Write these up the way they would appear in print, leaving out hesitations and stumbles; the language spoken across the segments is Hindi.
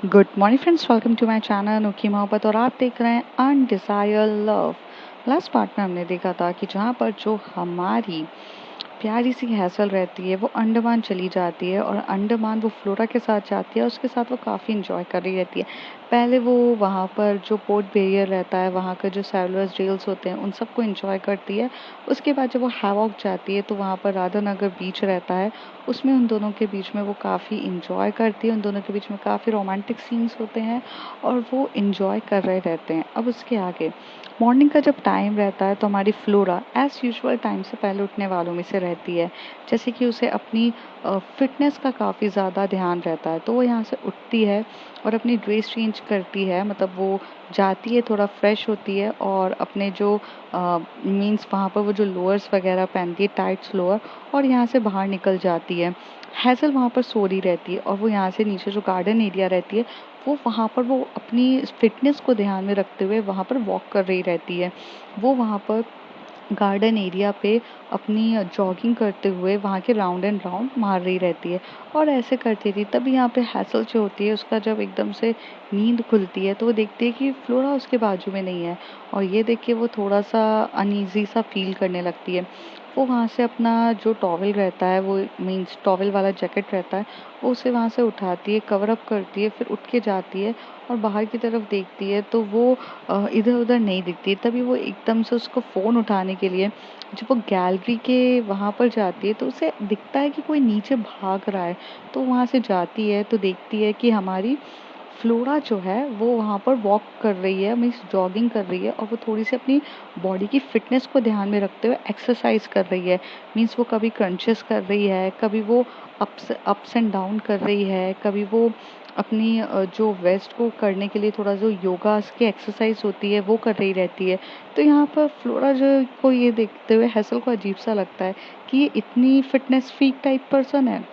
Good morning friends, welcome to my channel अनोखी मोहब्बत और आप देख रहे हैं अनडिजायर लव। लास्ट पार्ट में हमने देखा था कि जहाँ पर जो हमारी प्यारी सी हैसल रहती है वो अंडमान चली जाती है और अंडमान वो फ्लोरा के साथ जाती है, उसके साथ वो काफ़ी इंजॉय कर रही रहती है। पहले वो वहाँ पर जो पोर्ट बेरियर रहता है, वहाँ का जो सेलुलर जेल्स होते हैं, उन सबको इंजॉय करती है। उसके बाद जब वो हैवॉक जाती है तो वहाँ पर राधानगर बीच रहता है, उसमें उन दोनों के बीच में वो काफ़ी इंजॉय करती है। उन दोनों के बीच में काफ़ी रोमांटिक सीन्स होते हैं और वो इंजॉय कर रहे रहते हैं। अब उसके आगे मॉर्निंग का जब टाइम रहता है तो हमारी फ्लोरा एज़ यूजुअल टाइम से पहले उठने वालों में से रहती है। जैसे कि उसे अपनी फ़िटनेस का काफ़ी ज़्यादा ध्यान रहता है, तो वो यहाँ से उठती है और अपनी ड्रेस चेंज करती है, मतलब वो जाती है, थोड़ा फ्रेश होती है और अपने जो मीन्स वहाँ पर वो जो लोअर्स वगैरह पहनती है, टाइट्स लोअर, और यहाँ से बाहर निकल जाती है। हैज़ल वहाँ पर सो रही रहती है और वो यहाँ से नीचे जो गार्डन एरिया रहती है, वो वहाँ पर वो अपनी फ़िटनेस को ध्यान में रखते हुए वहाँ पर वॉक कर रही रहती है। वो वहाँ पर गार्डन एरिया पे अपनी जॉगिंग करते हुए वहाँ के राउंड एंड राउंड मार रही रहती है और ऐसे करती थी। तभी यहाँ पे हैसल जो होती है, उसका जब एकदम से नींद खुलती है तो वो देखती है कि फ्लोरा उसके बाजू में नहीं है और ये देख के वो थोड़ा सा अनईजी सा फील करने लगती है। वो वहाँ से अपना जो टॉवल रहता है, वो मीन्स टॉवल वाला जैकेट रहता है, वो उसे वहाँ से उठाती है, कवर अप करती है, फिर उठ के जाती है और बाहर की तरफ देखती है तो वो इधर उधर नहीं दिखती। तभी वो एकदम से उसको फ़ोन उठाने के लिए जब वो गैलरी के वहाँ पर जाती है तो उसे दिखता है कि कोई नीचे भाग रहा है। तो वहाँ से जाती है तो देखती है कि हमारी फ्लोरा जो है वो वहाँ पर वॉक कर रही है, मीन्स जॉगिंग कर रही है और वो थोड़ी सी अपनी बॉडी की फिटनेस को ध्यान में रखते हुए एक्सरसाइज कर रही है। मीन्स वो कभी क्रंचेस कर रही है, कभी वो अप्स एंड डाउन कर रही है, कभी वो अपनी जो वेस्ट को करने के लिए थोड़ा जो योगा की एक्सरसाइज होती है वो कर रही रहती है। तो यहाँ पर फ्लोरा जो को ये देखते हुए हैसल को अजीब सा लगता है कि ये इतनी फिटनेस फ्रीक टाइप पर्सन है।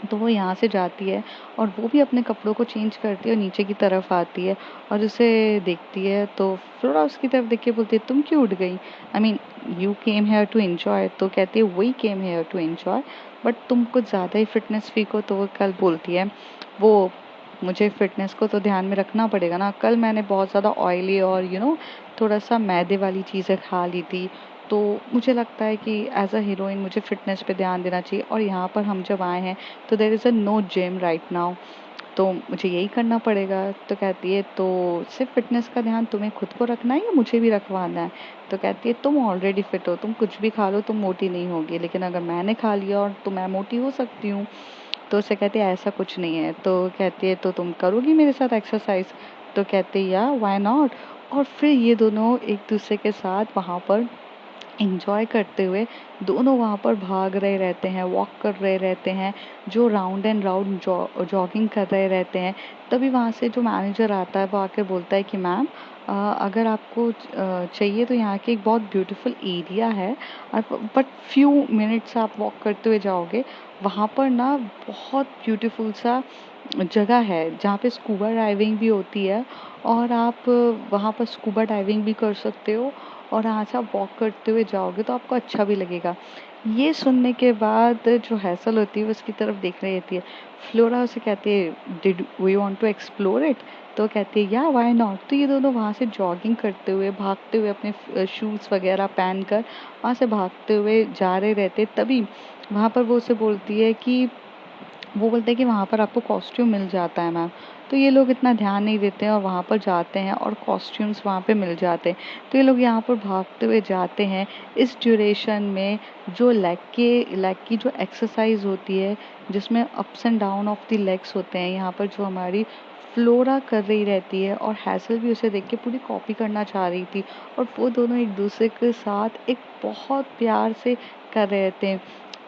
तो वो यहाँ से जाती है और वो भी अपने कपड़ों को चेंज करती है और नीचे की तरफ आती है और उसे देखती है तो फ्लोरा उसकी तरफ देख के बोलती है, तुम क्यों उठ गई? I mean, you came here to enjoy. तो कहती है, वही came here to enjoy, but तुम कुछ ज़्यादा ही फिटनेस फ्रीक हो। तो वो कल बोलती है, वो मुझे फिटनेस को तो ध्यान में रखना पड़ेगा ना, कल मैंने बहुत ज़्यादा ऑयली और थोड़ा सा मैदे वाली चीज़ें खा ली थी, तो मुझे लगता है कि एज अ हीरोइन मुझे फिटनेस पे ध्यान देना चाहिए और यहाँ पर हम जब आए हैं तो there is a no gym right now, तो मुझे यही करना पड़ेगा। तो कहती है, तो सिर्फ फिटनेस का ध्यान तुम्हें खुद को रखना है या मुझे भी रखवाना है? तो कहती है, तुम ऑलरेडी फिट हो, तुम कुछ भी खा लो तुम मोटी नहीं होगी, लेकिन अगर मैंने खा लिया और तो मैं मोटी हो सकती हूँ। तो उसे कहती है, ऐसा कुछ नहीं है। तो कहती है, तो तुम करोगी मेरे साथ एक्सरसाइज? तो कहती है, या व्हाई नॉट। और फिर ये दोनों एक दूसरे के साथ वहाँ पर एंजॉय करते हुए दोनों वहाँ पर भाग रहे रहते हैं, वॉक कर रहे रहते हैं, जो राउंड एंड राउंड जॉगिंग कर रहे रहते हैं। तभी वहाँ से जो मैनेजर आता है वो आकर बोलता है कि मैम, अगर आपको चाहिए तो यहाँ की एक बहुत ब्यूटीफुल एरिया है, बट फ्यू मिनट्स आप वॉक करते हुए जाओगे, वहाँ पर ना बहुत ब्यूटीफुल सा जगह है जहाँ पे स्कूबा डाइविंग भी होती है और आप वहाँ पर स्कूबा डाइविंग भी कर सकते हो और यहाँ से आप वॉक करते हुए जाओगे तो आपको अच्छा भी लगेगा। ये सुनने के बाद जो हैसल होती है वो उसकी तरफ देख रही होती है। फ्लोरा उसे कहती है, did we want to explore it? तो कहती है, या व्हाई नॉट। तो ये दोनों वहाँ से जॉगिंग करते हुए भागते हुए अपने शूज़ वगैरह पहन कर वहाँ से भागते हुए जा रहे रहते। तभी वहाँ पर वो उसे बोलती है कि वो बोलते हैं कि वहाँ पर आपको कॉस्ट्यूम मिल जाता है मैम। तो ये लोग इतना ध्यान नहीं देते हैं और वहाँ पर जाते हैं और कॉस्ट्यूम्स वहाँ पे मिल जाते हैं। तो ये लोग यहाँ पर भागते हुए जाते हैं। इस ड्यूरेशन में जो लेग की जो एक्सरसाइज होती है, जिसमें ups and down of the legs होते हैं, यहाँ पर जो हमारी फ्लोरा कर रही रहती है और हैसल भी उसे देख के पूरी कॉपी करना चाह रही थी और वो दोनों एक दूसरे के साथ एक बहुत प्यार से कर रहे थे।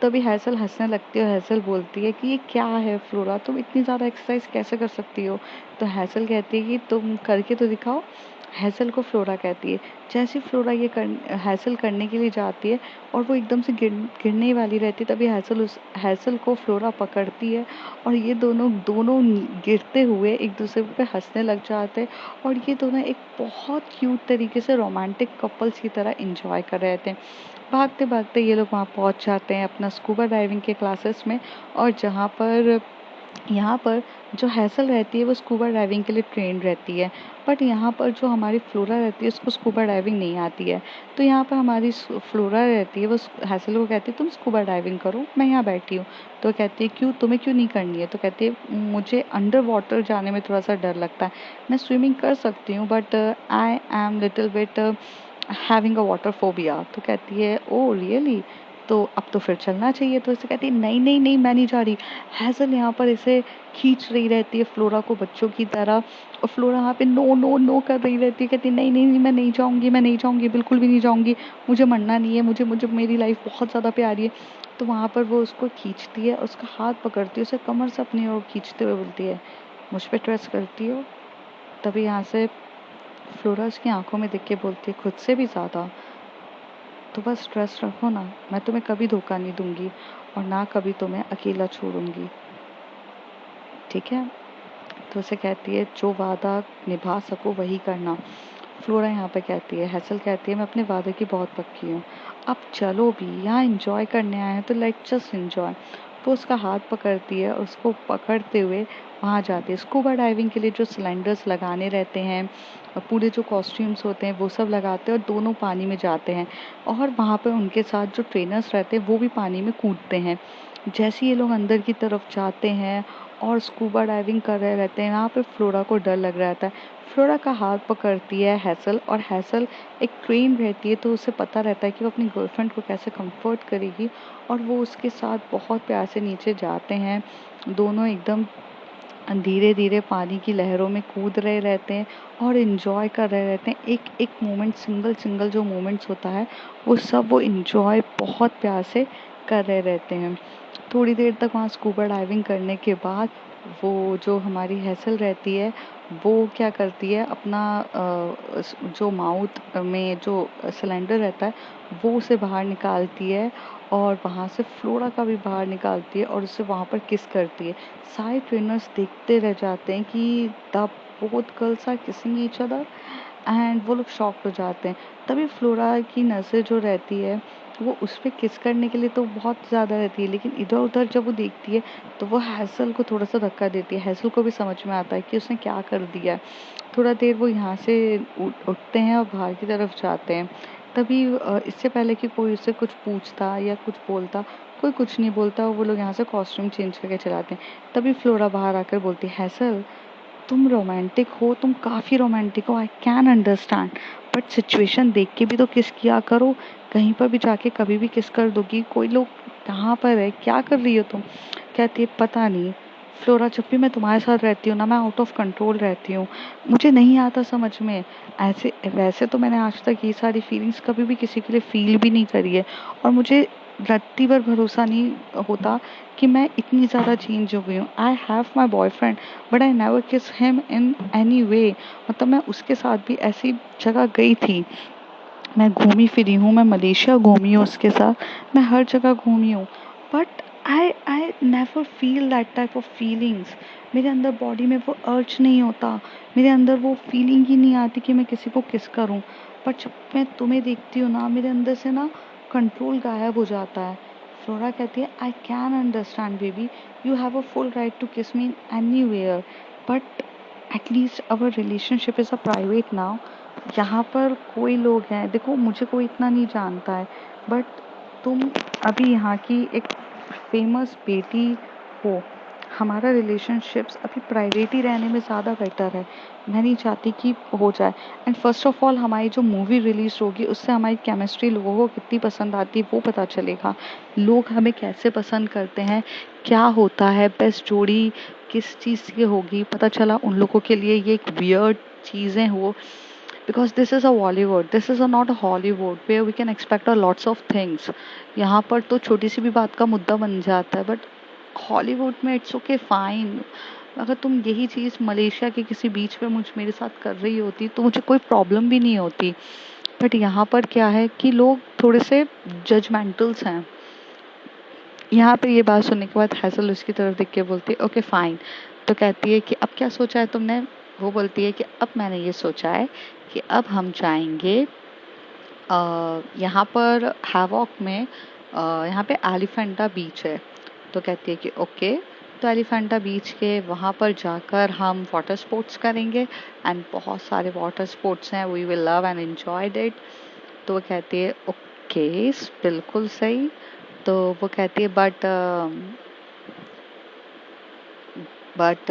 तभी हैसल हंसने लगती है और हैसल बोलती है कि ये क्या है फ्लोरा, तुम इतनी ज़्यादा एक्सरसाइज कैसे कर सकती हो? तो हैसल कहती है कि तुम करके तो दिखाओ। हैसल को फ्लोरा कहती है। जैसे ही फ्लोरा हैसल करने के लिए जाती है और वो एकदम से गिरने वाली रहती है, तभी हैसल को फ्लोरा पकड़ती है और ये दोनों दोनों गिरते हुए एक दूसरे पे हंसने लग जाते हैं और ये दोनों एक बहुत क्यूट तरीके से रोमांटिक कपल्स की तरह इंजॉय कर रहे थे। भागते भागते ये लोग वहाँ पहुँच जाते हैं अपना स्कूबा डाइविंग के क्लासेस में, और जहाँ पर यहाँ पर जो हैसल रहती है वो स्कूबा डाइविंग के लिए ट्रेंड रहती है, बट यहाँ पर जो हमारी फ्लोरा रहती है उसको स्कूबा डाइविंग नहीं आती है। तो यहाँ पर हमारी फ्लोरा रहती है वो हैसल को कहती है तुम स्कूबा डाइविंग करो, मैं यहाँ बैठी हूँ। तो कहती है क्यों, तुम्हें क्यों नहीं करनी है? तो कहती है मुझे अंडर वाटर जाने में थोड़ा सा डर लगता है, मैं स्विमिंग कर सकती हूँ but I am little bit having a water phobia. तो कहती है ओ रियली, तो अब तो फिर चलना चाहिए। तो इसे कहती है नहीं नहीं नहीं, मैं नहीं जा रही। हैज़ल यहाँ पर इसे खींच रही रहती है फ्लोरा को बच्चों की तरह, और फ्लोरा यहाँ पे नो नो नो कर रही रहती है, कहती है नहीं नहीं नहीं, मैं नहीं जाऊँगी, मैं नहीं जाऊँगी, बिल्कुल भी नहीं जाऊँगी, मुझे मरना नहीं है, मुझे मुझे मेरी लाइफ बहुत ज़्यादा प्यारी है। तो वहाँ पर वो उसको खींचती है, उसका हाथ पकड़ती है, उसे कमर से अपनी ओर खींचते हुए बोलती है मुझ पर ट्रस्ट करती हो? तभी यहाँ से फ्लोरा उसकी आंखों में देख के बोलती है खुद से भी ज़्यादा। तो बस ट्रस्ट रखो ना, मैं तुम्हें कभी धोखा नहीं दूंगी और ना कभी तुम्हें अकेला छोड़ूंगी, ठीक है? तो उसे कहती है जो वादा निभा सको वही करना। फ्लोरा यहाँ पे कहती है, हैसल कहती है मैं अपने वादे की बहुत पक्की हूँ, अब चलो भी, यहाँ इंजॉय करने आए हैं तो लेट्स जस्ट इंजॉय। वो उसका हाथ पकड़ती है और उसको पकड़ते हुए वहाँ जाती है। स्कूबा डाइविंग के लिए जो सिलेंडर्स लगाने रहते हैं और पूरे जो कॉस्ट्यूम्स होते हैं वो सब लगाते हैं और दोनों पानी में जाते हैं, और वहाँ पर उनके साथ जो ट्रेनर्स रहते हैं वो भी पानी में कूदते हैं। जैसे ये लोग अंदर की तरफ जाते हैं और स्कूबा डाइविंग कर रहे रहते हैं, यहाँ पे फ्लोरा को डर लग रहा रहता है। फ्लोरा का हाथ पकड़ती है हैसल, और हैसल एक ट्रेन रहती है तो उसे पता रहता है कि वो अपनी गर्लफ्रेंड को कैसे कंफर्ट करेगी, और वो उसके साथ बहुत प्यार से नीचे जाते हैं। दोनों एकदम धीरे धीरे पानी की लहरों में कूद रहे रहते हैं और इंजॉय कर रहे रहते हैं। एक एक मोमेंट, सिंगल सिंगल जो मोमेंट्स होता है वो सब वो इंजॉय बहुत प्यार से कर रहे रहते हैं। थोड़ी देर तक वहाँ स्कूबा डाइविंग करने के बाद वो जो हमारी हैसल रहती है वो क्या करती है, अपना जो माउथ में जो सिलेंडर रहता है वो उसे बाहर निकालती है, और वहाँ से फ्लोरा का भी बाहर निकालती है और उसे वहाँ पर किस करती है। सारे ट्रेनर्स देखते रह जाते हैं कि the both girls are kissing each other, and वो लोग शॉक्ड हो जाते हैं। तभी फ्लोरा की नज़र जो रहती है वो उस पे किस करने के लिए तो बहुत ज़्यादा रहती है, लेकिन इधर उधर जब वो देखती है तो वो हैसल को थोड़ा सा धक्का देती है। हैसल को भी समझ में आता है कि उसने क्या कर दिया है। थोड़ा देर वो यहाँ से उठते हैं और बाहर की तरफ जाते हैं। तभी इससे पहले कि कोई उससे कुछ पूछता या कुछ बोलता, कोई कुछ नहीं बोलता, वो लोग यहाँ से कॉस्ट्यूम चेंज करके चलाते हैं। तभी फ्लोरा बाहर आकर बोलती है हैसल तुम रोमांटिक हो, तुम काफ़ी रोमांटिक हो, आई कैन अंडरस्टैंड, बट सिचुएशन देख के भी तो किस किया करो। कहीं पर भी जाके कभी भी किस कर दोगी, कोई लोग कहाँ पर है, क्या कर रही हो तुम? कहती है पता नहीं फ्लोरा, जब भी मैं तुम्हारे साथ रहती हूँ ना मैं आउट ऑफ कंट्रोल रहती हूँ, मुझे नहीं आता समझ में। ऐसे वैसे तो मैंने आज तक ये सारी फीलिंग्स कभी भी किसी के लिए फील भी नहीं करी है, और मुझे रत्ती भर भरोसा नहीं होता कि मैं इतनी ज़्यादा चेंज हो गई हूँ। I have my boyfriend but I never किस हिम इन एनी वे। मतलब मैं उसके साथ भी ऐसी जगह गई थी, मैं घूमी फिरी हूँ, मैं मलेशिया घूमी हूँ उसके साथ, मैं हर जगह घूमी हूँ, but I never feel that type of feelings. मेरे अंदर बॉडी में वो अर्ज नहीं होता, मेरे अंदर वो फीलिंग ही नहीं आती कि मैं किसी को किस करूँ। बट जब मैं तुम्हें देखती हूँ ना मेरे अंदर से ना कंट्रोल गायब हो जाता है। फ्लोरा कहती है I can understand baby, you have a full right to kiss me anywhere, but at least our relationship is a private now. यहाँ पर कोई लोग हैं, देखो मुझे कोई इतना नहीं जानता है, बट तुम अभी यहाँ की एक फेमस बेटी हो, हमारा रिलेशनशिप्स अभी प्राइवेट ही रहने में ज़्यादा बेटर है। मैं नहीं चाहती कि हो जाए। एंड फर्स्ट ऑफ ऑल हमारी जो मूवी रिलीज होगी उससे हमारी केमिस्ट्री लोगों को कितनी पसंद आती है वो पता चलेगा, लोग हमें कैसे पसंद करते हैं, क्या होता है, बेस्ट जोड़ी किस चीज़ की होगी, पता चला उन लोगों के लिए ये एक वियर्ड चीज़ें हो, because this is a Bollywood, this is a not a Hollywood where we can expect a lots of things। यहाँ पर तो छोटी सी भी बात का मुद्दा बन जाता है, बट हॉलीवुड में इट्स ओके फाइन। अगर तुम यही चीज़ मलेशिया के किसी बीच पे मेरे साथ कर रही होती तो मुझे कोई प्रॉब्लम भी नहीं होती, बट यहाँ पर क्या है कि लोग थोड़े से जजमेंटल्स हैं। यहाँ पे ये बात सुनने के बाद हैसल उसकी तरफ देख के बोलती है ओके फाइन। तो कहती है कि अब क्या सोचा है तुमने? वो बोलती है कि अब मैंने ये सोचा है कि अब हम जाएंगे यहाँ पर हैवॉक में, यहाँ पे एलिफेंटा बीच है। तो कहती है कि ओके, तो एलिफेंटा बीच के वहाँ पर जाकर हम वाटर स्पोर्ट्स करेंगे एंड बहुत सारे वाटर स्पोर्ट्स हैं, we will love and enjoy it. तो वो कहती है ओके, बिल्कुल सही। तो वो कहती है बट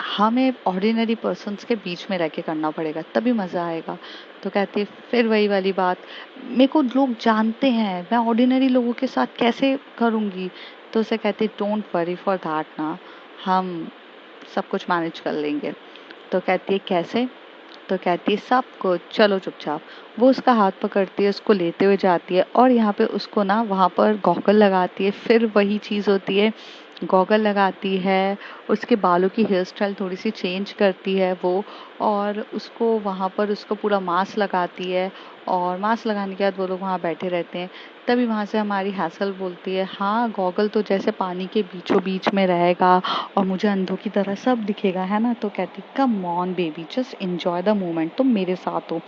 हमें ऑर्डिनरी पर्सन्स के बीच में रह के करना पड़ेगा, तभी मज़ा आएगा। तो कहती है फिर वही वाली बात, मेरे को लोग जानते हैं, मैं ऑर्डिनरी लोगों के साथ कैसे करूँगी। तो उसे कहती है डोंट वरी फॉर दैट ना, हम सब कुछ मैनेज कर लेंगे। तो कहती है कैसे। तो कहती है सब कुछ, चलो चुपचाप। वो उसका हाथ पकड़ती है, उसको लेते हुए जाती है और यहाँ पे उसको ना वहाँ पर गॉगल लगाती है। फिर वही चीज़ होती है, गॉगल लगाती है, उसके बालों की हेयर स्टाइल थोड़ी सी चेंज करती है वो, और उसको वहाँ पर उसको पूरा मास्क लगाती है। और मास्क लगाने के बाद वो लोग वहाँ बैठे रहते हैं। तभी वहाँ से हमारी हैसल बोलती है हाँ, गॉगल तो जैसे पानी के बीचों बीच में रहेगा और मुझे अंधों की तरह सब दिखेगा, है ना। तो कहती come on baby, just enjoy the moment, तुम मेरे साथ हो,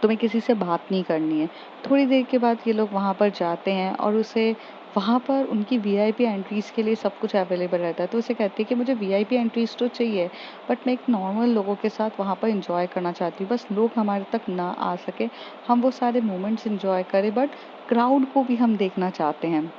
तुम्हें किसी से बात नहीं करनी है। थोड़ी देर के बाद ये लोग वहाँ पर जाते हैं और उसे वहाँ पर उनकी वीआईपी एंट्रीज़ के लिए सब कुछ अवेलेबल रहता है। तो उसे कहती है कि मुझे वीआईपी एंट्रीज़ तो चाहिए, बट मैं एक नॉर्मल लोगों के साथ वहाँ पर एंजॉय करना चाहती हूँ, बस लोग हमारे तक ना आ सके, हम वो सारे मोमेंट्स एंजॉय करें, बट क्राउड को भी हम देखना चाहते हैं।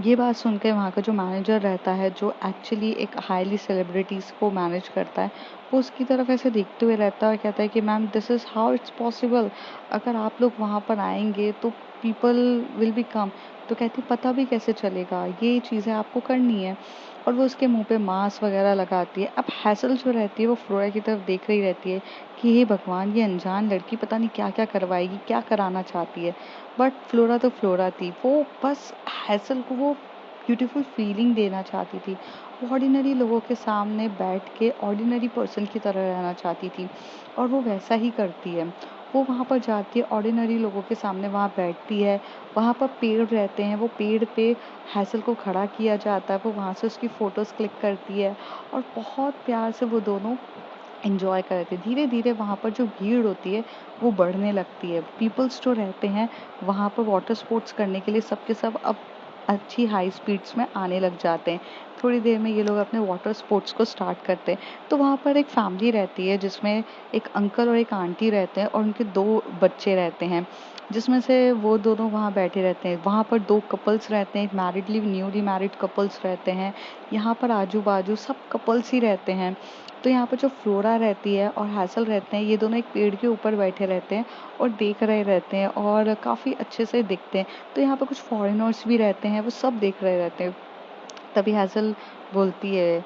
ये बात सुन के वहाँ का जो मैनेजर रहता है, जो एक्चुअली एक हाईली सेलिब्रिटीज़ को मैनेज करता है, वो उसकी तरफ ऐसे देखते हुए रहता है और कहता है कि ma'am this is how it's possible, अगर आप लोग वहाँ पर आएंगे तो पीपल विल बी कम। तो कहती पता भी कैसे चलेगा, ये चीज़ें आपको करनी है। और वो उसके मुंह पे मास्क वगैरह लगाती है। अब हैसल जो रहती है वो फ्लोरा की तरफ देख रही रहती है कि हे भगवान, ये अनजान लड़की पता नहीं क्या क्या करवाएगी, क्या कराना चाहती है। बट फ्लोरा तो फ्लोरा थी, वो बस हैसल को वो ब्यूटीफुल फीलिंग देना चाहती थी। वो ऑर्डिनरी लोगों के सामने बैठ के ऑर्डिनरी पर्सन की तरह रहना चाहती थी और वो वैसा ही करती है। वो वहाँ पर जाती है, ऑर्डिनरी लोगों के सामने वहाँ बैठती है। वहाँ पर पेड़ रहते हैं, वो पेड़ पे हैसल को खड़ा किया जाता है, वो वहाँ से उसकी फ़ोटोज़ क्लिक करती है और बहुत प्यार से वो दोनों एंजॉय कर रहे थे। धीरे धीरे वहाँ पर जो भीड़ होती है वो बढ़ने लगती है। पीपल्स जो रहते हैं वहाँ पर वाटर स्पोर्ट्स करने के लिए सब के सब अब अच्छी हाई स्पीड्स में आने लग जाते हैं। थोड़ी देर में ये लोग अपने वाटर स्पोर्ट्स को स्टार्ट करते हैं। तो वहाँ पर एक फैमिली रहती है जिसमें एक अंकल और एक आंटी रहते हैं और उनके 2 बच्चे रहते हैं, जिसमें से वो दोनों वहाँ बैठे रहते हैं। वहाँ पर 2 कपल्स रहते हैं, मैरिडली न्यूली मैरिड कपल्स रहते हैं। यहाँ पर आजू बाजू सब कपल्स ही रहते हैं। तो यहाँ पर जो फ्लोरा रहती है और हैसल रहते हैं, ये दोनों एक पेड़ के ऊपर बैठे रहते हैं और देख रहे रहते हैं और काफ़ी अच्छे से दिखते हैं। तो यहाँ पर कुछ फॉरेनर्स भी रहते हैं, वो सब देख रहे रहते हैं। तभी हैसल बोलती है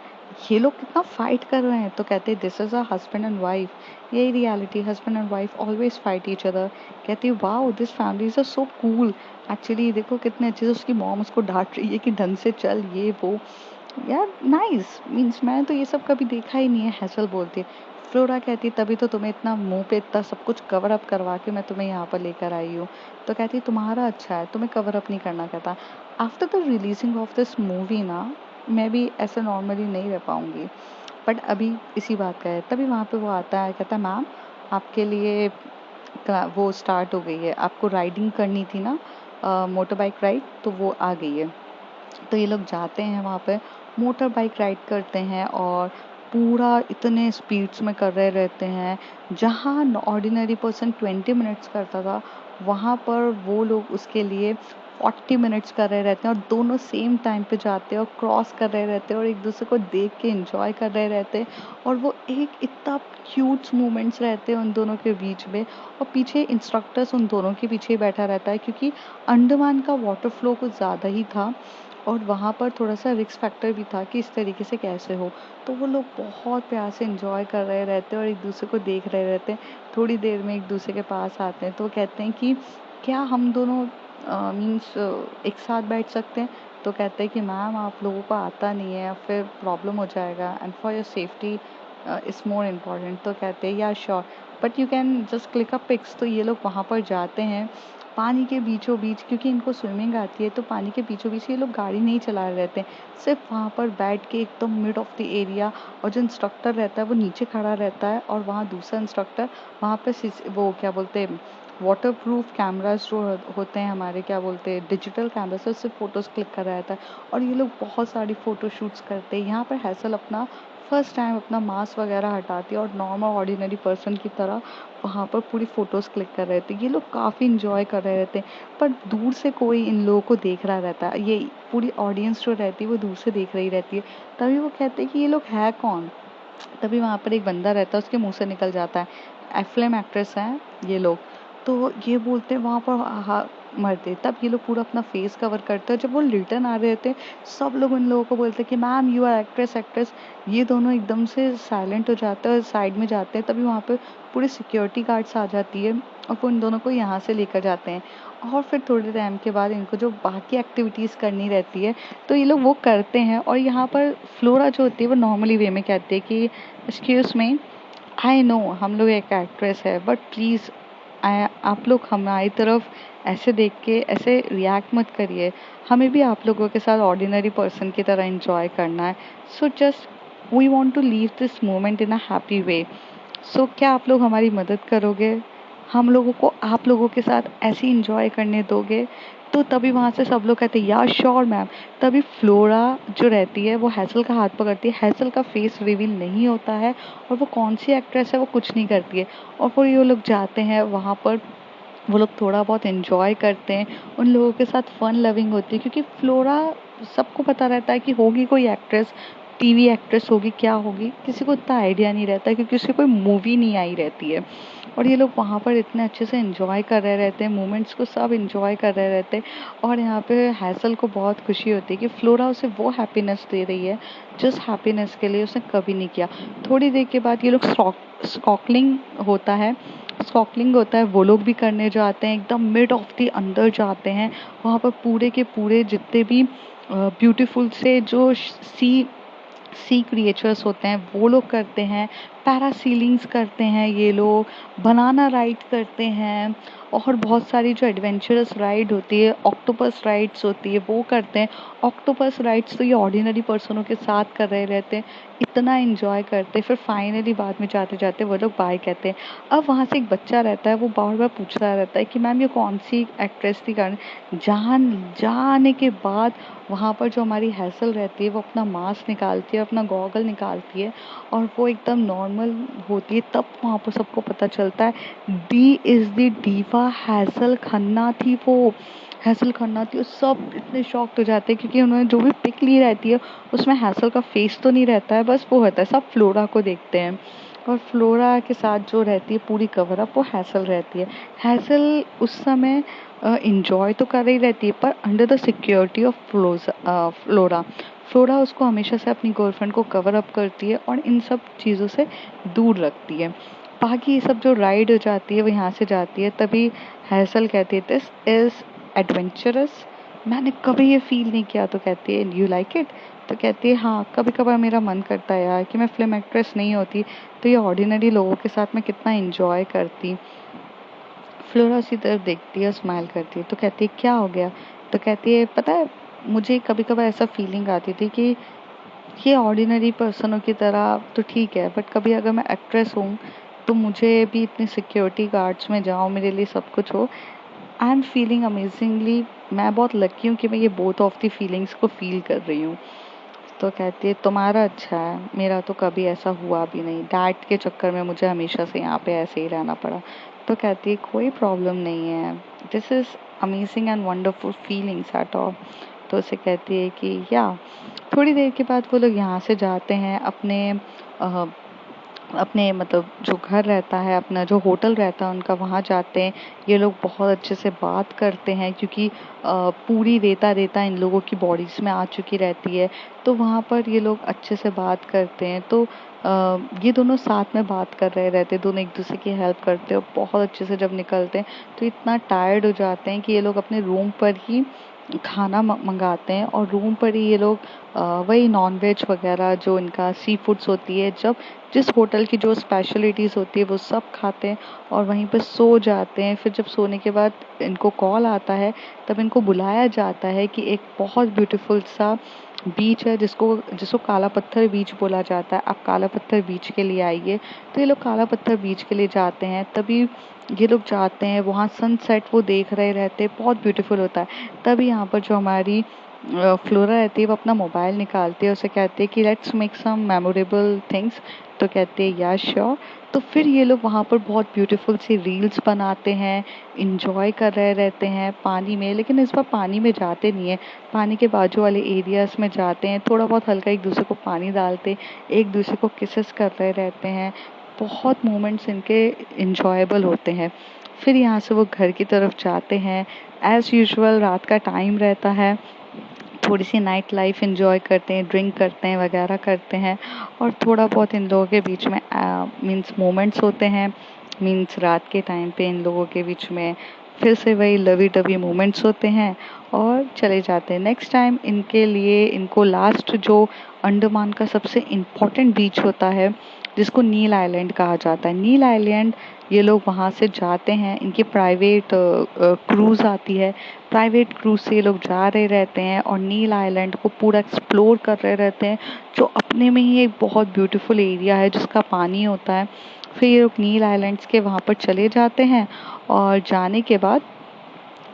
ये लोग कितना फाइट कर रहे हैं। तो कहते हैं this is a husband and wife, यही reality, husband and wife always fight each other. कहती है wow this family is so cool. Actually देखो कितने अच्छे से उसकी मॉम उसको डांट रही है कि ढंग से चल, ये वो, यार नाइस, मीन्स मैंने तो ये सब कभी देखा ही नहीं है, हैसल बोलती है। फ्लोरा कहती है तभी तो तुम्हें इतना मुंह पे इतना सब कुछ कवर अप करवा के मैं तुम्हें यहाँ पर लेकर आई हूँ। तो कहती है तुम्हारा अच्छा है, तुम्हें कवर अप नहीं करना। कहता after the releasing of this movie ना, मैं भी ऐसे नॉर्मली नहीं रह पाऊंगी, बट अभी इसी बात का है। तभी वहाँ पे वो आता है, कहता मैम आपके लिए वो स्टार्ट हो गई है, आपको राइडिंग करनी थी ना, मोटर बाइक राइड, तो वो आ गई है। तो ये लोग जाते हैं वहाँ पे, मोटर बाइक राइड करते हैं और पूरा इतने स्पीड्स में कर रहे रहते हैं। जहाँ ऑर्डिनरी पर्सन 20 मिनट्स करता था, वहाँ पर वो लोग उसके लिए 40 मिनट्स कर रहे रहते हैं और दोनों सेम टाइम पे जाते हैं और क्रॉस कर रहे रहते हैं और एक दूसरे को देख के एंजॉय कर रहे रहते हैं। और वो एक इतना क्यूट मोमेंट्स रहते हैं उन दोनों के बीच में। और पीछे इंस्ट्रक्टर्स उन दोनों के पीछे ही बैठा रहता है, क्योंकि अंडमान का वाटर फ्लो कुछ ज़्यादा ही था और वहाँ पर थोड़ा सा रिस्क फैक्टर भी था कि इस तरीके से कैसे हो। तो वो लोग बहुत प्यार से एंजॉय कर रहे रहते हैं और एक दूसरे को देख रहे रहते हैं। थोड़ी देर में एक दूसरे के पास आते हैं तो वो कहते हैं कि क्या हम दोनों मीन्स एक साथ बैठ सकते हैं। तो कहते हैं कि मैम आप लोगों को आता नहीं है, फिर प्रॉब्लम हो जाएगा and for your safety is more important. तो कहते हैं yeah sure, but you can just click a pics. तो ये लोग वहाँ पर जाते हैं पानी के बीचों बीच, क्योंकि इनको स्विमिंग आती है तो पानी के बीचों बीच ये लोग गाड़ी नहीं चला रहे रहते हैं, सिर्फ वहाँ पर बैठ के एकदम मिड ऑफ द एरिया। और जो इंस्ट्रक्टर रहता है वो नीचे खड़ा रहता है और वहाँ दूसरा इंस्ट्रक्टर वहाँ पे वो क्या बोलते हैं वाटर प्रूफ कैमरास जो होते हैं हमारे, क्या बोलते हैं, डिजिटल कैमरास, उससे फ़ोटोज़ क्लिक कर रहा रहता है और ये लोग बहुत सारी फ़ोटो शूट्स करते हैं। यहाँ पर हैसल अपना फर्स्ट टाइम अपना मास्क वगैरह हटाती है और नॉर्मल ऑर्डिनरी पर्सन की तरह वहाँ पर पूरी फ़ोटोज़ क्लिक कर रहे थे। ये लोग काफ़ी इंजॉय कर रहे रहते हैं, पर दूर से कोई इन लोगों को देख रहा रहता है। ये पूरी ऑडियंस जो रहती है वो दूर से देख रही रहती है। तभी वो कहते हैं कि ये लोग है कौन। तभी वहाँ पर एक बंदा रहता है, उसके मुंह से निकल जाता है, फिल्म एक्ट्रेस हैं ये लोग। तो ये बोलते हैं वहाँ पर मरते। तब ये लोग पूरा अपना फेस कवर करते हैं। जब वो रिटर्न आ रहे थे, सब लोग उन लोगों को बोलते हैं कि ma'am you are actress actress. ये दोनों एकदम से साइलेंट हो जाते हैं और साइड में जाते हैं। तभी वहाँ पे पूरी सिक्योरिटी गार्ड्स आ जाती है और वो इन दोनों को यहाँ से लेकर जाते हैं। और फिर थोड़े टाइम के बाद इनको जो बाकी एक्टिविटीज़ करनी रहती है तो ये लोग वो करते हैं। और यहाँ पर फ्लोरा जो होती है वो नॉर्मली वे में कहती है कि एक्सक्यूज़ मी, आई नो हम लोग एक एक्ट्रेस है, बट प्लीज़ आप लोग हमारी तरफ ऐसे देख के ऐसे रिएक्ट मत करिए। हमें भी आप लोगों के साथ ऑर्डिनरी पर्सन की तरह एंजॉय करना है। So just we want to live this moment in a happy way. So क्या आप लोग हमारी मदद करोगे? हम लोगों को आप लोगों के साथ ऐसे इंजॉय करने दोगे? तो तभी वहाँ से सब लोग कहते हैं या श्योर मैम। तभी फ्लोरा जो रहती है वो हैसल का हाथ पकड़ती है। हैसल का फेस रिवील नहीं होता है और वो कौन सी एक्ट्रेस है वो कुछ नहीं करती है। और फिर ये लोग जाते हैं वहाँ पर, वो लोग थोड़ा बहुत एंजॉय करते हैं, उन लोगों के साथ फन लविंग होती है। क्योंकि फ्लोरा, सबको पता रहता है कि होगी कोई एक्ट्रेस, टीवी एक्ट्रेस होगी, क्या होगी किसी को इतना आइडिया नहीं रहता क्योंकि उसकी कोई मूवी नहीं आई रहती है। और ये लोग वहाँ पर इतने अच्छे से एंजॉय कर रहे रहते हैं, मोमेंट्स को सब एंजॉय कर रहे रहते हैं। और यहाँ पे हैसल को बहुत खुशी होती है कि फ्लोरा उसे वो हैप्पीनेस दे रही है जिस हैप्पीनेस के लिए उसने कभी नहीं किया। थोड़ी देर के बाद ये लोग स्कॉकलिंग होता है, वो लोग भी करने जाते हैं, एकदम मिड ऑफ द अंदर जाते हैं। वहाँ पर पूरे के पूरे जितने भी ब्यूटीफुल से जो सी क्रिएचर्स होते हैं वो लोग करते हैं। पैरासीलिंग्स करते हैं ये लोग, बनाना राइड करते हैं और बहुत सारी जो एडवेंचरस राइड होती है, ऑक्टोपस राइड्स होती है, वो करते हैं। ऑक्टोपस राइड्स तो ये ऑर्डिनरी पर्सनों के साथ कर रहे रहते हैं, इतना एंजॉय करते हैं। फिर फाइनली बाद में जाते जाते वो लोग बाय कहते हैं। अब वहाँ से एक बच्चा रहता है, वो बार बार पूछता रहता है कि मैम ये कौन सी एक्ट्रेस थी। कारण जाने के बाद वहाँ पर जो हमारी हैसल रहती है वो अपना मास्क निकालती है, अपना गॉगल निकालती है और वो एकदम नॉर्मल होती है। तब वहाँ पर सबको पता चलता है D is the diva hassle Khanna थी वो। हैसल खन्ना थी और सब इतने शॉक्ड हो जाते हैं क्योंकि उन्होंने जो भी पिक ली रहती है उसमें हैसल का फेस तो नहीं रहता है, बस वो होता है। सब फ्लोरा को देखते हैं और फ्लोरा के साथ जो रहती है पूरी कवर अप वो हैसल रहती है। हैसल उस समय इंजॉय तो कर रही रहती है पर under the security of flora. Flora उसको हमेशा से अपनी गर्लफ्रेंड को कवर अप करती है और इन सब चीज़ों से दूर रखती है। बाकी ये सब जो राइड हो जाती है वो यहाँ से जाती है। तभी हैसल कहती है दिस इज़ एडवेंचरस, मैंने कभी ये फील नहीं किया। तो कहती है यू लाइक इट। तो कहती है हाँ, कभी कभार मेरा मन करता है यार कि मैं फिल्म एक्ट्रेस नहीं होती तो ये ऑर्डिनरी लोगों के साथ मैं कितना इंजॉय करती। फ्लोरा उसी तरफ देखती है, स्माइल करती है। तो कहती है क्या हो गया। तो कहती है पता है मुझे कभी कभार ऐसा फीलिंग आती थी कि ये ऑर्डिनरी पर्सनों की तरह तो ठीक है, बट कभी अगर मैं एक्ट्रेस हूँ तो मुझे भी इतनी सिक्योरिटी गार्ड्स में जाऊँ, मेरे लिए सब कुछ हो। आई एम फीलिंग अमेजिंगली, मैं बहुत लकी हूँ कि मैं ये बोथ ऑफ द फीलिंग्स को फील कर रही हूँ। तो कहती है तुम्हारा अच्छा है, मेरा तो कभी ऐसा हुआ भी नहीं, डैड के चक्कर में मुझे हमेशा से यहाँ पे ऐसे ही रहना पड़ा। तो कहती है कोई प्रॉब्लम नहीं है, this is amazing and wonderful feelings at all. तो उसे कहती है कि या। थोड़ी देर के बाद वो लोग यहाँ से जाते हैं अपने मतलब जो घर रहता है, अपना जो होटल रहता है उनका, वहाँ जाते हैं। ये लोग बहुत अच्छे से बात करते हैं क्योंकि पूरी रेता रेता इन लोगों की बॉडीज़ में आ चुकी रहती है। तो वहाँ पर ये लोग अच्छे से बात करते हैं। तो ये दोनों साथ में बात कर रहे रहते हैं, दोनों एक दूसरे की हेल्प करते हैं और बहुत अच्छे से जब निकलते हैं तो इतना टायर्ड हो जाते हैं कि ये लोग अपने रूम पर ही खाना मंगाते हैं और रूम पर ही ये लोग वही नॉनवेज वगैरह जो इनका सी फूड्स होती है, जब जिस होटल की जो स्पेशलिटीज़ होती है वो सब खाते हैं और वहीं पर सो जाते हैं। फिर जब सोने के बाद इनको कॉल आता है तब इनको बुलाया जाता है कि एक बहुत ब्यूटीफुल सा बीच है जिसको जिसको काला पत्थर बीच बोला जाता है, आप काला पत्थर बीच के लिए आइए। तो ये लोग काला पत्थर बीच के लिए जाते हैं। तभी ये लोग जाते हैं, वहाँ सनसेट वो देख रहे रहते हैं, बहुत ब्यूटीफुल होता है। तभी यहाँ पर जो हमारी फ्लोरा रहती है वो अपना मोबाइल निकालती है, उसे कहती है कि let's make some memorable things. तो कहते हैं या श्योर। तो फिर ये लोग वहाँ पर बहुत ब्यूटीफुल सी रील्स बनाते हैं, इंजॉय कर रहे रहते हैं पानी में। लेकिन इस बार पानी में जाते नहीं है, पानी के बाजू वाले एरियाज में जाते हैं, थोड़ा बहुत हल्का एक दूसरे को पानी डालते, एक दूसरे को किसेस कर रहे रहते हैं। बहुत मोमेंट्स इनके इंजॉयबल होते हैं। फिर यहाँ से वो घर की तरफ जाते हैं। एज़ यूजुअल रात का टाइम रहता है, थोड़ी सी नाइट लाइफ एंजॉय करते हैं, ड्रिंक करते हैं वगैरह करते हैं। और थोड़ा बहुत इन लोगों के बीच में मीन्स मोमेंट्स होते हैं। मीन्स रात के टाइम पे इन लोगों के बीच में फिर से वही लवी डवी मोमेंट्स होते हैं और चले जाते हैं। नेक्स्ट टाइम इनके लिए इनको लास्ट जो अंडमान का सबसे इम्पोर्टेंट बीच होता है जिसको नील आइलैंड कहा जाता है, नील आइलैंड ये लोग वहाँ से जाते हैं। इनकी प्राइवेट क्रूज़ आती है, प्राइवेट क्रूज से ये लोग जा रहे रहते हैं और नील आइलैंड को पूरा एक्सप्लोर कर रहे रहते हैं, जो अपने में ही एक बहुत ब्यूटीफुल एरिया है जिसका पानी होता है। फिर ये लोग नील आइलैंड्स के वहाँ पर चले जाते हैं और जाने के बाद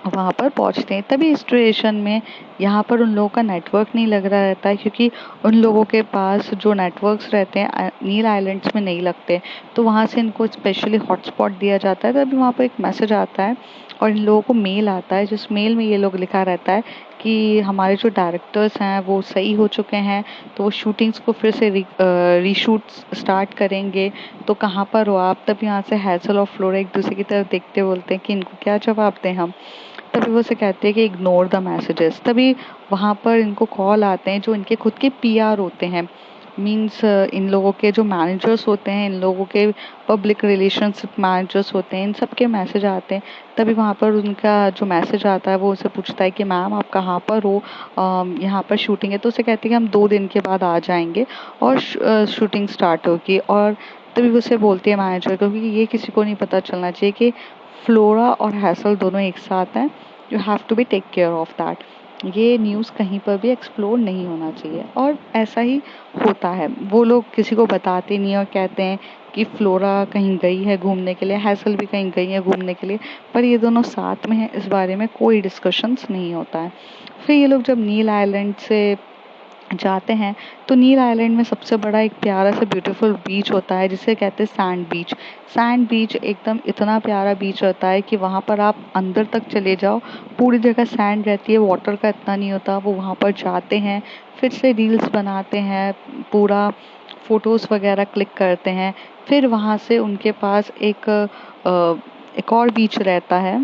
वहाँ पर पहुँचते हैं। तभी इस स्टेशन में यहाँ पर उन लोगों का नेटवर्क नहीं लग रहा रहता है, क्योंकि उन लोगों के पास जो नेटवर्क्स रहते हैं नील आइलैंड्स में नहीं लगते। तो वहाँ से इनको स्पेशली हॉटस्पॉट दिया जाता है। तभी वहाँ पर एक मैसेज आता है और इन लोगों को मेल आता है, जिस मेल में ये लोग लिखा रहता है कि हमारे जो डायरेक्टर्स हैं वो सही हो चुके हैं, तो वो शूटिंग्स को फिर से रीशूट स्टार्ट करेंगे। तो कहाँ पर हो आप? तब यहाँ से हैसल और फ्लोरा एक दूसरे की तरफ देखते बोलते हैं कि इनको क्या जवाब दें हम। तभी वो से कहते हैं कि इग्नोर द मैसेजेस। तभी वहाँ पर इनको कॉल आते हैं जो इनके खुद के पीआर होते हैं। मीन्स इन लोगों के जो मैनेजर्स होते हैं, इन लोगों के पब्लिक रिलेशनशिप मैनेजर्स होते हैं, इन सब के मैसेज आते हैं। तभी वहाँ पर उनका जो मैसेज आता है वो उसे पूछता है कि मैम आप कहाँ पर हो, यहाँ पर शूटिंग है। तो उसे कहती है कि हम 2 दिन के बाद आ जाएंगे और शूटिंग स्टार्ट होगी। और तभी वो उसे बोलती है मैनेजर को कि ये किसी को नहीं पता चलना चाहिए कि फ्लोरा और हैसल दोनों एक साथ हैं, you have to be take care of that. ये न्यूज़ कहीं पर भी एक्सप्लोर नहीं होना चाहिए। और ऐसा ही होता है, वो लोग किसी को बताते नहीं और कहते हैं कि फ्लोरा कहीं गई है घूमने के लिए, हैसल भी कहीं गई है घूमने के लिए, पर ये दोनों साथ में हैं, इस बारे में कोई डिस्कशंस नहीं होता है। फिर ये लोग जब नील आइलैंड से जाते हैं तो नील आइलैंड में सबसे बड़ा एक प्यारा सा ब्यूटीफुल बीच होता है जिसे कहते हैं सैंड बीच। सैंड बीच एकदम इतना प्यारा बीच रहता है कि वहाँ पर आप अंदर तक चले जाओ, पूरी जगह सैंड रहती है, वाटर का इतना नहीं होता। वो वहाँ पर जाते हैं, फिर से रील्स बनाते हैं, पूरा फ़ोटोज़ वगैरह क्लिक करते हैं। फिर वहाँ से उनके पास एक और बीच रहता है,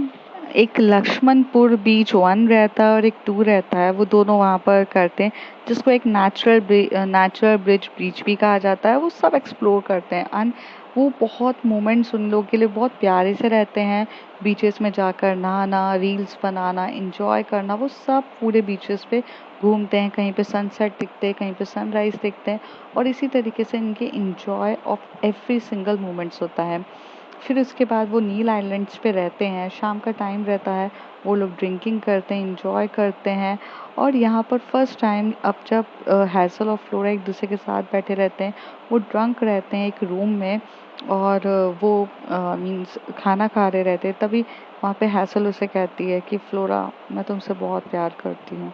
एक लक्ष्मणपुर बीच 1 रहता है और एक 2 रहता है, वो दोनों वहाँ पर करते हैं, जिसको एक नेचुरल ब्रिज बीच भी कहा जाता है। वो सब एक्सप्लोर करते हैं एंड वो बहुत मोमेंट्स उन लोगों के लिए बहुत प्यारे से रहते हैं। बीचेस में जाकर नहाना, रील्स बनाना, इंजॉय करना, वो सब पूरे बीचेस पे घूमते हैं। कहीं पे सनसेट दिखते हैं, कहीं पे सनराइज दिखते हैं और इसी तरीके से इनके enjoy of every single moments होता है। फिर उसके बाद वो नील आइलैंड्स पे रहते हैं, शाम का टाइम रहता है, वो लोग ड्रिंकिंग करते हैं, इंजॉय करते हैं। और यहाँ पर फर्स्ट टाइम अब जब हैसल और फ्लोरा एक दूसरे के साथ बैठे रहते हैं, वो ड्रंक रहते हैं एक रूम में और वो मीन्स खाना खा रहे रहते हैं। तभी वहाँ पे हैसल उसे कहती है कि फ्लोरा मैं तुमसे बहुत प्यार करती हूँ,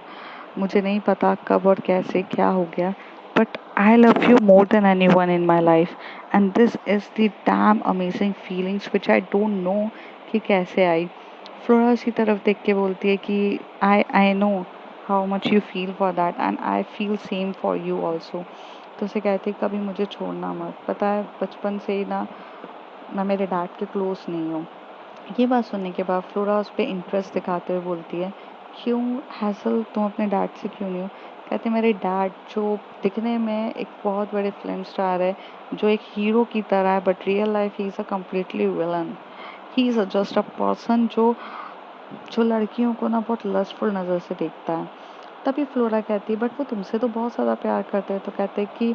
मुझे नहीं पता कब और कैसे क्या हो गया, but I love you more than anyone in my life and this is the damn amazing feelings which I don't know कि कैसे आई। फ्लोरा उसी तरफ देख के बोलती है कि I know how much you feel for that and I feel same for you also। तो उसे कहती है कभी मुझे छोड़ना मत, पता है बचपन से ही ना मैं मेरे डैड के क्लोज नहीं हूँ। ये बात सुनने के बाद फ्लोरा उस पर इंटरेस्ट दिखाते हुए बोलती है क्यों हैसल तुम अपने डैड से क्यों नहीं हो? कहते मेरे डैड जो दिखने में एक बहुत बड़े फिल्म स्टार है, जो एक हीरो की तरह है, but real life he is a completely villain. He is just a person जो जो लड़कियों को ना बहुत लस्टफुल नज़र से देखता है। तभी फ्लोरा कहती है बट वो तुमसे तो बहुत ज़्यादा प्यार करते हैं। तो कहते हैं कि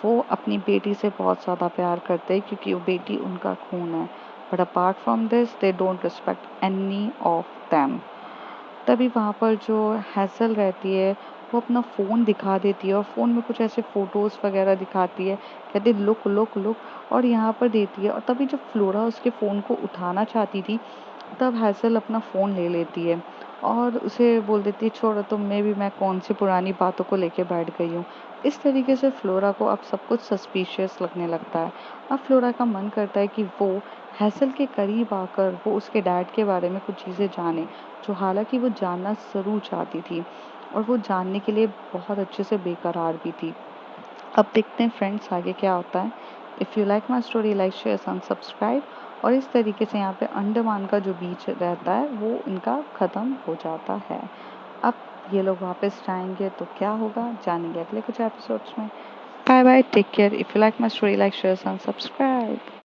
वो अपनी बेटी से बहुत ज़्यादा प्यार करते हैं क्योंकि वो बेटी उनका खून है, but apart from this they don't respect any of them. तभी वहाँ पर जो हैसल रहती है वो अपना फ़ोन दिखा देती है और फ़ोन में कुछ ऐसे फ़ोटोज़ वगैरह दिखाती है, कहती है लुक लुक लुक, और यहाँ पर देती है। और तभी जब फ्लोरा उसके फ़ोन को उठाना चाहती थी तब हैसल अपना फ़ोन ले लेती है और उसे बोल देती है छोड़ो तुम में भी, मैं कौन सी पुरानी बातों को लेके बैठ गई हूँ। इस तरीके से फ्लोरा को अब सब कुछ सस्पिशियस लगने लगता है। अब फ्लोरा का मन करता है कि वो हैसल के करीब आकर वो उसके डैड के बारे में कुछ चीज़ें जाने, जो हालांकि वो जानना ज़रूर चाहती थी और वो जानने के लिए बहुत अच्छे से बेकरार भी थी। अब देखते हैं फ्रेंड्स आगे क्या होता है। If you like my story, like share and subscribe. और इस तरीके से यहाँ पे अंडमान का जो बीच रहता है वो इनका ख़त्म हो जाता है। अब ये लोग वापस जाएंगे तो क्या होगा जानेंगे अगले कुछ एपिसोड्स में। Bye bye, take care. If you like my story, like share and subscribe.